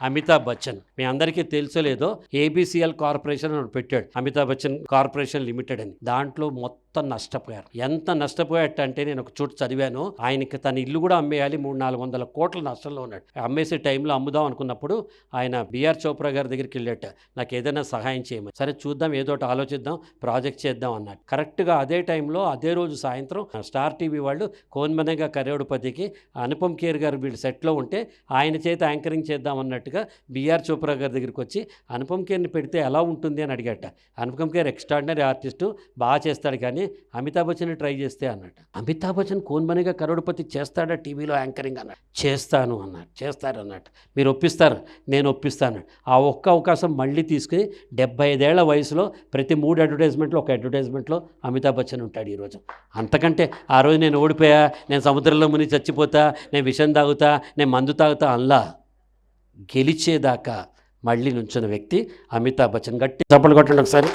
అమితాబ్ బచ్చన్. మీ అందరికీ తెలుసో లేదో ఏబిసిఎల్ కార్పొరేషన్ అని పెట్టాడు, అమితాబ్ బచ్చన్ కార్పొరేషన్ లిమిటెడ్ అని. దాంట్లో మొత్తం నష్టపోయారు. ఎంత నష్టపోయాడంటే నేను ఒక చోటు చదివాను, ఆయనకి తన ఇల్లు కూడా అమ్మేయాలి, 300-400 కోట్ల నష్టంలో ఉన్నాడు. అమ్మేసే టైంలో అమ్ముదాం అనుకున్నప్పుడు ఆయన బిఆర్ చోప్రా గారి దగ్గరికి వెళ్ళాట, నాకు ఏదైనా సహాయం చేయమని. సరే చూద్దాం, ఏదో ఒకటి ఆలోచిద్దాం, ప్రాజెక్ట్ చేద్దాం అన్నాడు. కరెక్ట్గా అదే టైంలో అదే రోజు సాయంత్రం స్టార్ టీవీ వాళ్ళు కౌన్ బనేగా కరోడ్పతికి అనుపమ్ ఖేర్ గారు వీళ్ళు సెట్లో ఉంటే ఆయన చేత యాంకరింగ్ చేద్దాం అన్నట్టుగా బిఆర్ చోప్రా గారి దగ్గరికి వచ్చి అనుపమ్ ఖేర్ని పెడితే ఎలా ఉంటుంది అని అడిగాట. అనుపమ్ ఖేర్ ఎక్స్ట్రాడినరీ ఆర్టిస్టు, బాగా చేస్తాడు, కానీ అమితాబ్ బచ్చన్ ట్రై చేస్తే అన్నట్టు. అమితాబ్ బచ్చన్ కౌన్ బనేగా కరోడ్పతి చేస్తాడా టీవీలో యాంకరింగ్ అన్నాడు. చేస్తాను అన్నాడు. చేస్తారన్నట్టు. మీరు ఒప్పిస్తారు, నేను ఒప్పిస్తాను. ఆ ఒక్క అవకాశం మళ్ళీ తీసుకుని 75 ఏళ్ల వయసులో ప్రతి 3 అడ్వర్టైజ్మెంట్లో ఒక అడ్వర్టైజ్మెంట్లో అమితాబ్ బచ్చన్ ఉంటాడు ఈరోజు. అంతకంటే ఆ రోజు నేను ఓడిపోయా, నేను సముద్రంలో ముని చచ్చిపోతా, నేను విషం తాగుతా, నేను మందు తాగుతా అల్లా, గెలిచేదాకా మళ్ళీ నుంచున్న వ్యక్తి అమితాబ్ బచ్చన్. గట్టి చప్పట్లు కొట్టండి ఒకసారి.